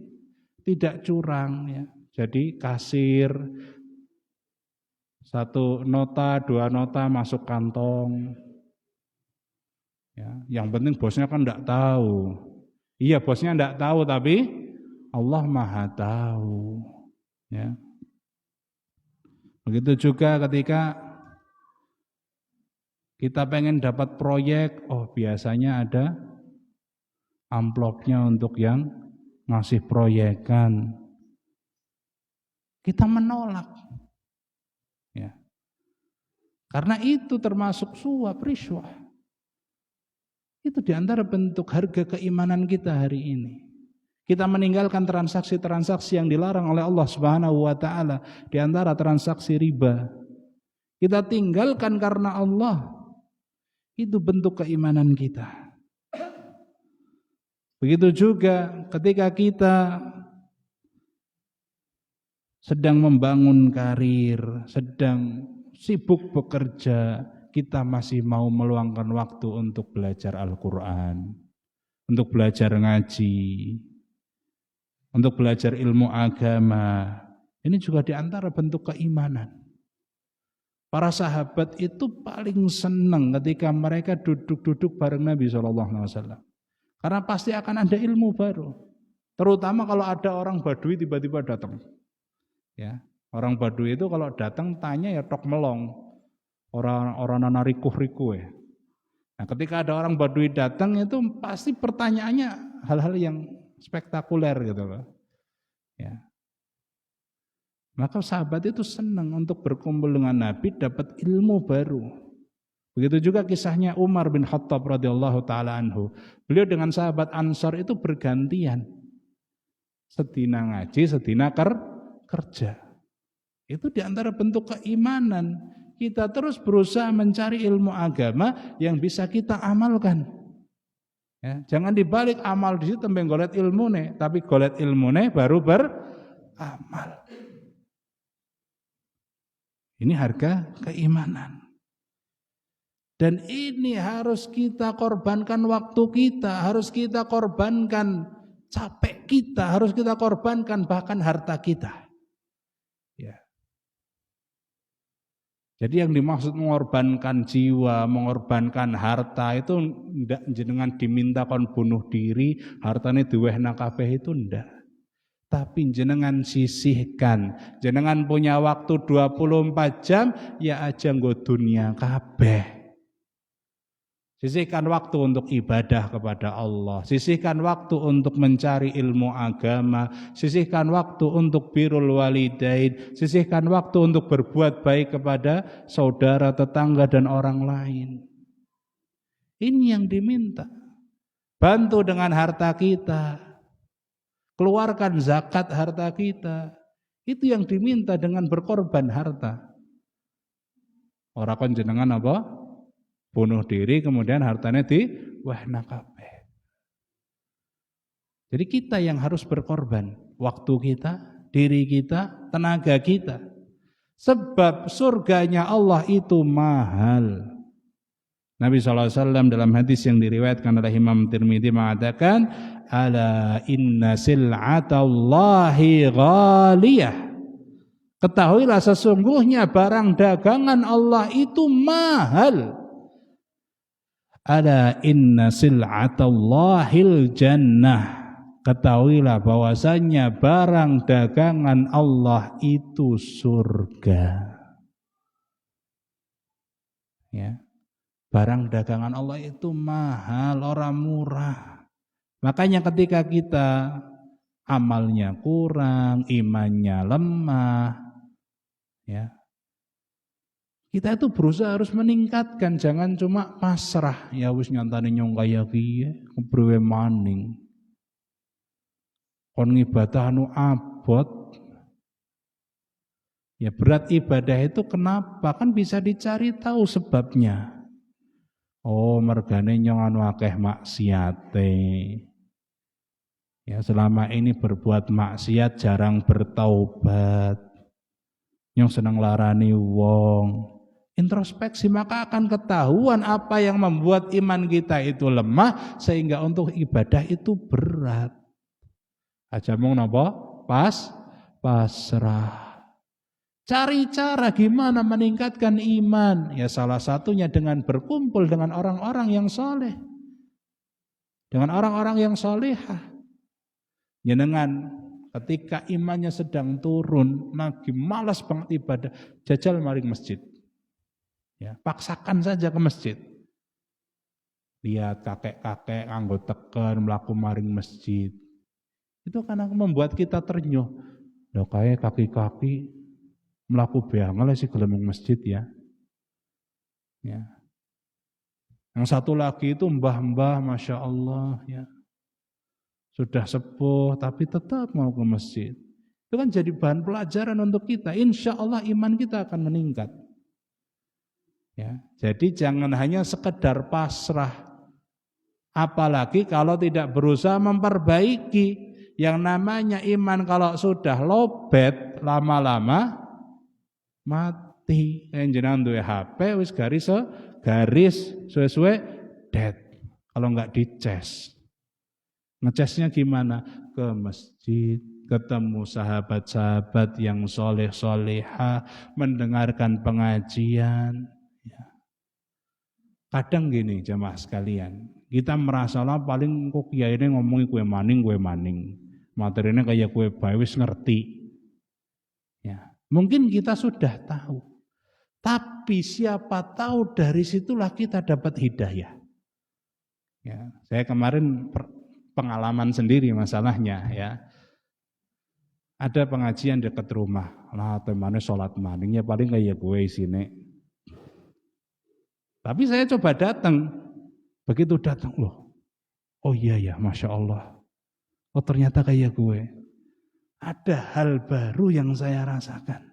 tidak curang. Ya. Jadi kasir, 1 nota, 2 nota masuk kantong. Ya, yang penting bosnya kan enggak tahu. Iya bosnya enggak tahu tapi Allah Maha tahu. Ya. Begitu juga ketika kita pengen dapat proyek, oh biasanya ada amplopnya untuk yang ngasih proyekan. Kita menolak. Ya. Karena itu termasuk suap, riswah. Itu diantara bentuk harga keimanan kita hari ini. Kita meninggalkan transaksi-transaksi yang dilarang oleh Allah Subhanahu wa taala, diantara transaksi riba. Kita tinggalkan karena Allah. Itu bentuk keimanan kita. Begitu juga ketika kita sedang membangun karir, sedang sibuk bekerja, kita masih mau meluangkan waktu untuk belajar Al-Quran, untuk belajar ngaji, untuk belajar ilmu agama. Ini juga diantara bentuk keimanan. Para sahabat itu paling senang ketika mereka duduk-duduk bareng Nabi SAW. Karena pasti akan ada ilmu baru. Terutama kalau ada orang Badui tiba-tiba datang. Ya, orang Badui itu kalau datang tanya ya tok melong. Orang nana rikuh-rikuh ya. Nah, ketika ada orang Badui datang itu pasti pertanyaannya hal-hal yang spektakuler gitu loh. Ya. Maka sahabat itu senang untuk berkumpul dengan Nabi, dapat ilmu baru. Begitu juga kisahnya Umar bin Khattab radhiyallahu taala anhu. Beliau dengan sahabat Ansar itu bergantian. Sedina ngaji, sedina kerja. Itu diantara bentuk keimanan. Kita terus berusaha mencari ilmu agama yang bisa kita amalkan. Ya, jangan dibalik amal di situ tembe golet ilmune, tapi golet ilmune baru beramal. Ini harga keimanan. Dan ini harus kita korbankan waktu kita, harus kita korbankan capek kita, harus kita korbankan bahkan harta kita. Ya. Jadi yang dimaksud mengorbankan jiwa, mengorbankan harta itu ndak jenengan diminta kon bunuh diri, hartane diwehna kabeh itu ndak. Tapi jenengan sisihkan, jenengan punya waktu 24 jam, ya aja nggo dunia kabeh. Sisihkan waktu untuk ibadah kepada Allah, sisihkan waktu untuk mencari ilmu agama, sisihkan waktu untuk birrul walidain, sisihkan waktu untuk berbuat baik kepada saudara, tetangga dan orang lain. Ini yang diminta. Bantu dengan harta kita. Keluarkan zakat harta kita. Itu yang diminta dengan berkorban harta. Ora kon jenengan apa? Bunuh diri kemudian hartanya wahna kabeh. Jadi kita yang harus berkorban waktu kita, diri kita, tenaga kita. Sebab surganya Allah itu mahal. Nabi SAW dalam hadis yang diriwayatkan oleh Imam Tirmidzi mengatakan, ala inna sil'atallahi ghaliyah. Ketahuilah sesungguhnya barang dagangan Allah itu mahal. Ala inna sil'atallahil jannah. Ketahuilah bahwasanya barang dagangan Allah itu surga. Ya. Barang dagangan Allah itu mahal, orang murah. Makanya ketika kita amalnya kurang, imannya lemah, ya, kita itu berusaha harus meningkatkan, jangan cuma pasrah. Ya wis nyantane nyong kaya kiye, kepriwe maning. Kon ibadah anu abot. Ya berat ibadah itu kenapa? Kan bisa dicari tahu sebabnya. Oh, mergane nyong anu akeh maksiate. Ya, selama ini berbuat maksiat jarang bertaubat. Nyong seneng larani wong. Introspeksi maka akan ketahuan apa yang membuat iman kita itu lemah sehingga untuk ibadah itu berat. Aja mung napa? Pasrah. Cari cara gimana meningkatkan iman. Ya salah satunya dengan berkumpul dengan orang-orang yang soleh. Dengan orang-orang yang solehah. Jenengan ketika imannya sedang turun, lagi malas banget ibadah, jajal maring masjid. Ya, paksakan saja ke masjid. Lihat kakek-kakek anggo teken mlaku maring masjid. Itu karena membuat kita ternyuh. Loh kayak kaki-kaki melaku beangel sih gelem masjid ya. Ya. Yang satu lagi itu mbah-mbah, masya Allah ya, sudah sepuh tapi tetap mau ke masjid. Itu kan jadi bahan pelajaran untuk kita. Insya Allah iman kita akan meningkat. Ya. Jadi jangan hanya sekedar pasrah. Apalagi kalau tidak berusaha memperbaiki. Yang namanya iman kalau sudah lobet lama-lama mati. Jenengan duwe HP wis garis suwe-suwe dead. Kalau enggak dicas. Ngecasnya gimana? Ke masjid, ketemu sahabat-sahabat yang soleh-soleha, mendengarkan pengajian. Ya. Kadang gini jemaah sekalian, kita merasa lah paling kok kiai ini ngomongin kue maning. Materinya kayak kue bae wis ngerti. Ya. Mungkin kita sudah tahu. Tapi siapa tahu dari situlah kita dapat hidayah. Ya, saya kemarin pengalaman sendiri masalahnya ya. Ada pengajian dekat rumah. Lah temane salat maningnya paling kayak gue sini. Tapi saya coba datang. Begitu datang loh. Oh iya ya, Masya Allah. Oh ternyata kayak gue. Ada hal baru yang saya rasakan.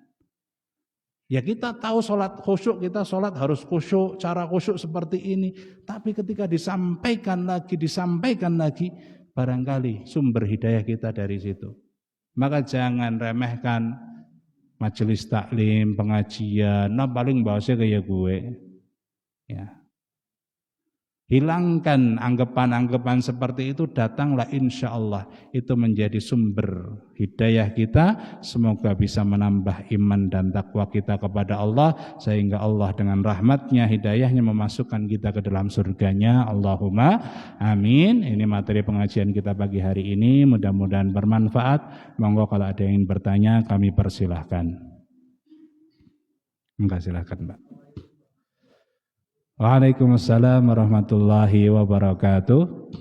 Ya kita tahu sholat khusyuk, kita sholat harus khusyuk, cara khusyuk seperti ini. Tapi ketika disampaikan lagi, barangkali sumber hidayah kita dari situ. Maka jangan remehkan majelis taklim, pengajian, nah paling bahasanya kayak gue. Ya. Hilangkan anggapan-anggapan seperti itu, datanglah insya Allah itu menjadi sumber hidayah kita. Semoga bisa menambah iman dan takwa kita kepada Allah, sehingga Allah dengan rahmatnya, hidayahnya memasukkan kita ke dalam surganya. Allahumma amin. Ini materi pengajian kita pagi hari ini, mudah-mudahan bermanfaat. Monggo kalau ada yang ingin bertanya kami persilahkan. Enggak, silahkan Mbak. Waalaikumsalam warahmatullahi wabarakatuh.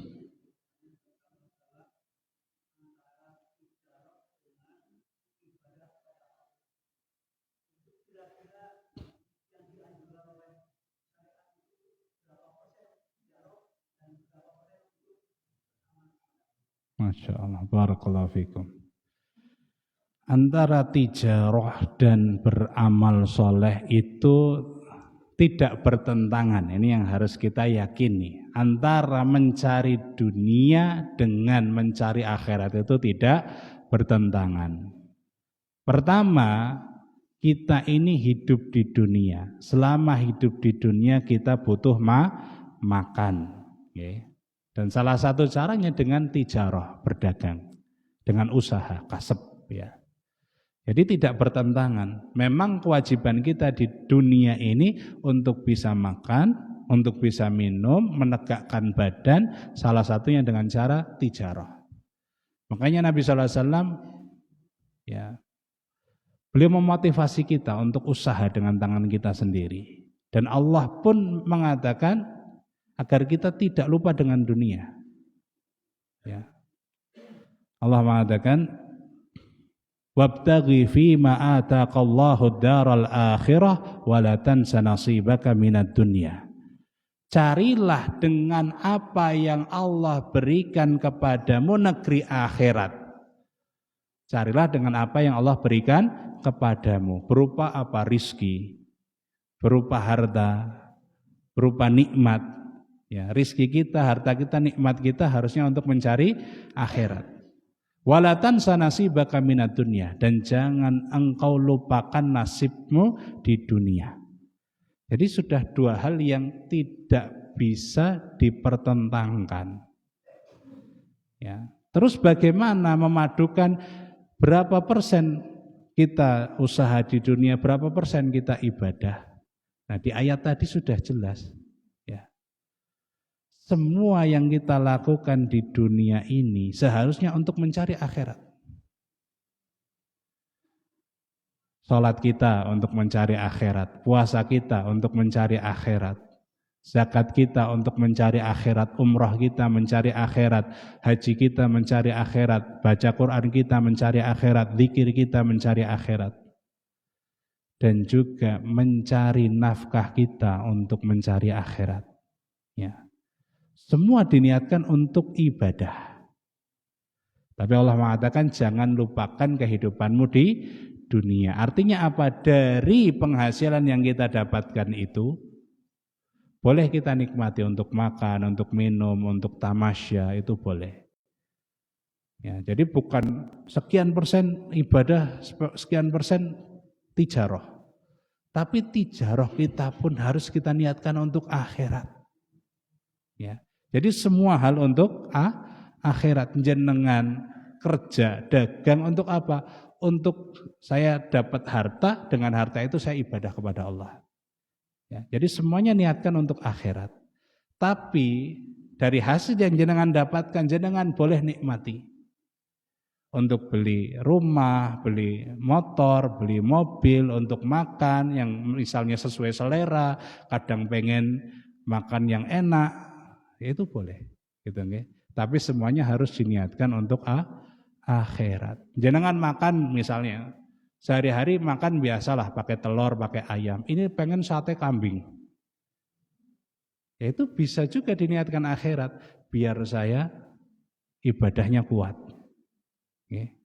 Masya Allah, barakallahu fikum. Antara tijarah dan beramal soleh itu tidak bertentangan. Ini yang harus kita yakini. Antara mencari dunia dengan mencari akhirat itu tidak bertentangan. Pertama, kita ini hidup di dunia. Selama hidup di dunia kita butuh makan. Okay. Dan salah satu caranya dengan tijarah, berdagang, dengan usaha, kasab. Ya. Jadi tidak bertentangan. Memang kewajiban kita di dunia ini untuk bisa makan, untuk bisa minum, menegakkan badan, salah satunya dengan cara tijarah. Makanya Nabi SAW ya, beliau memotivasi kita untuk usaha dengan tangan kita sendiri. Dan Allah pun mengatakan agar kita tidak lupa dengan dunia. Ya. Allah mengatakan, wabtaghi fima ataqallahu ad-daral akhirah wa la tansa nasibaka minad dunya. Carilah dengan apa yang Allah berikan kepadamu negeri akhirat. Carilah dengan apa yang Allah berikan kepadamu. Berupa apa? Rizki, berupa harta, berupa nikmat. Ya, rizki kita, harta kita, nikmat kita harusnya untuk mencari akhirat. Wala tansa nasibaka minad dunya, dan jangan engkau lupakan nasibmu di dunia. Jadi sudah dua hal yang tidak bisa dipertentangkan. Ya. Terus bagaimana memadukan berapa persen kita usaha di dunia, berapa persen kita ibadah? Nah, di ayat tadi sudah jelas. Ya. Semua yang kita lakukan di dunia ini seharusnya untuk mencari akhirat. Salat kita untuk mencari akhirat, puasa kita untuk mencari akhirat, zakat kita untuk mencari akhirat, umrah kita mencari akhirat, haji kita mencari akhirat, baca Quran kita mencari akhirat, zikir kita mencari akhirat, dan juga mencari nafkah kita untuk mencari akhirat. Ya. Semua diniatkan untuk ibadah. Tapi Allah mengatakan jangan lupakan kehidupanmu di dunia. Artinya apa? Dari penghasilan yang kita dapatkan itu boleh kita nikmati untuk makan, untuk minum, untuk tamasya, itu boleh. Ya, jadi bukan sekian persen ibadah, sekian persen tijarah. Tapi tijarah kita pun harus kita niatkan untuk akhirat. Ya. Jadi semua hal untuk akhirat. Jenengan kerja, dagang untuk apa? Untuk saya dapat harta, dengan harta itu saya ibadah kepada Allah. Ya, jadi semuanya niatkan untuk akhirat. Tapi dari hasil yang jenengan dapatkan, jenengan boleh nikmati. Untuk beli rumah, beli motor, beli mobil, untuk makan yang misalnya sesuai selera, kadang pengen makan yang enak, ya itu boleh. Gitu, okay? Tapi semuanya harus diniatkan untuk akhirat. Jenengan makan misalnya, sehari-hari makan biasalah pakai telur, pakai ayam. Ini pengen sate kambing. Ya itu bisa juga diniatkan akhirat. Biar saya ibadahnya kuat. Oke.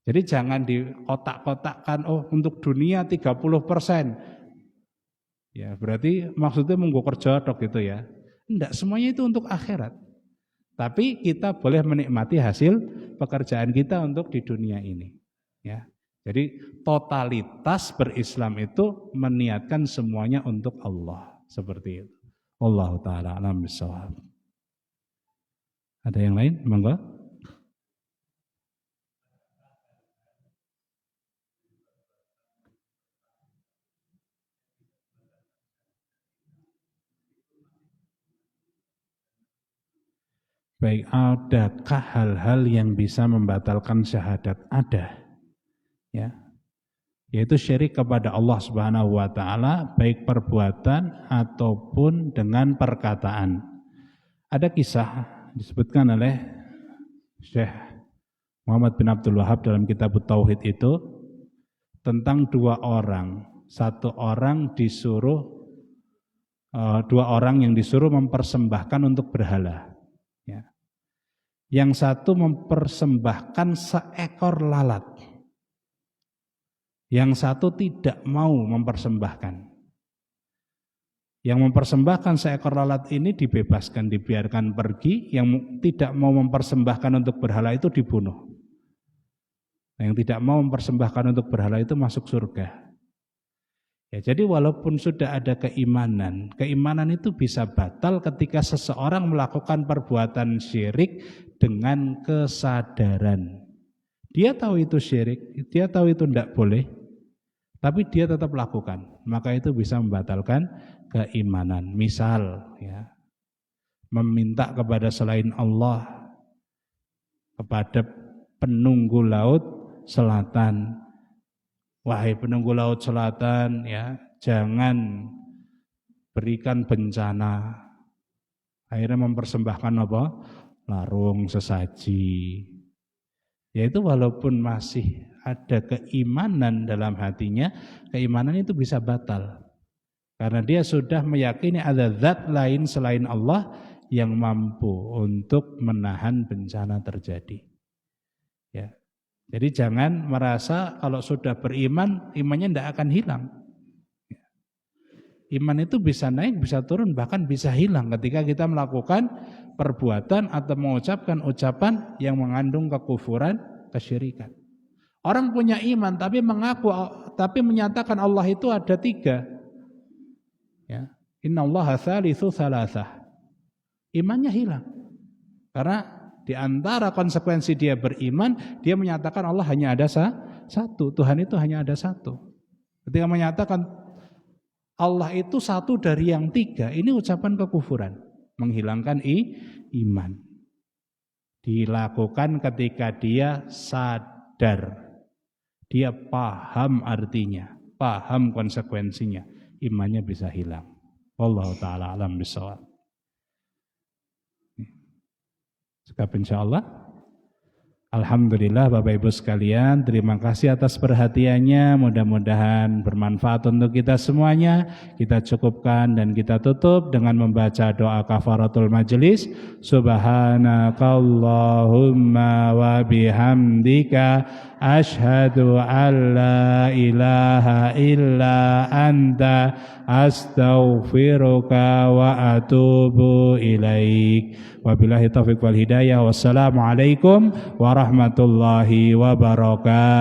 Jadi jangan dikotak-kotakkan, oh untuk dunia 30%. Ya berarti maksudnya monggo kerja dok gitu ya. Enggak, semuanya itu untuk akhirat. Tapi kita boleh menikmati hasil pekerjaan kita untuk di dunia ini. Ya. Jadi totalitas berislam itu meniatkan semuanya untuk Allah. Seperti itu. Wallahu ta'ala a'lam bishawab. Ada yang lain? Monggo. Baik, adakah hal-hal yang bisa membatalkan syahadat? Ada. Ya. Yaitu syirik kepada Allah Subhanahu wa taala baik perbuatan ataupun dengan perkataan. Ada kisah disebutkan oleh Syekh Muhammad bin Abdul Wahab dalam kitab Tauhid itu tentang dua orang. Satu orang disuruh, dua orang yang disuruh mempersembahkan untuk berhala. Ya. Yang satu mempersembahkan seekor lalat. Yang satu tidak mau mempersembahkan. Yang mempersembahkan seekor lalat ini dibebaskan, dibiarkan pergi. Yang tidak mau mempersembahkan untuk berhala itu dibunuh. Yang tidak mau mempersembahkan untuk berhala itu masuk surga. Ya, jadi walaupun sudah ada keimanan, keimanan itu bisa batal ketika seseorang melakukan perbuatan syirik dengan kesadaran. Dia tahu itu syirik, dia tahu itu tidak boleh, tapi dia tetap lakukan. Maka itu bisa membatalkan keimanan. Misal, ya, meminta kepada selain Allah, kepada penunggu laut selatan. Wahai penunggu laut selatan, ya, jangan berikan bencana. Akhirnya mempersembahkan apa? Larung, sesaji. Yaitu walaupun masih ada keimanan dalam hatinya, keimanan itu bisa batal. Karena dia sudah meyakini ada zat lain selain Allah yang mampu untuk menahan bencana terjadi. Ya. Jadi jangan merasa kalau sudah beriman, imannya tidak akan hilang. Iman itu bisa naik, bisa turun, bahkan bisa hilang ketika kita melakukan perbuatan atau mengucapkan ucapan yang mengandung kekufuran, kesyirikan. Orang punya iman tapi mengaku, tapi menyatakan Allah itu ada 3. Ya. Innallaha tsalitsu tsalatsah. Imannya hilang. Karena di antara konsekuensi dia beriman, dia menyatakan Allah hanya ada satu, Tuhan itu hanya ada satu. Ketika menyatakan Allah itu satu dari yang 3, ini ucapan kekufuran, menghilangkan iman. Dilakukan ketika dia sadar, dia paham artinya, paham konsekuensinya, imannya bisa hilang. Wallahu ta'ala alam bishawab. Sekap insyaallah. Alhamdulillah Bapak Ibu sekalian, terima kasih atas perhatiannya, mudah-mudahan bermanfaat untuk kita semuanya. Kita cukupkan dan kita tutup dengan membaca doa kafaratul majelis. Subhanakallahumma wa bihamdika asyhadu an la ilaha illa anta astaghfiruka wa atubu ilaik. Wabillahi taufiq wal hidayah. Wassalamualaikum warahmatullahi wabarakatuh.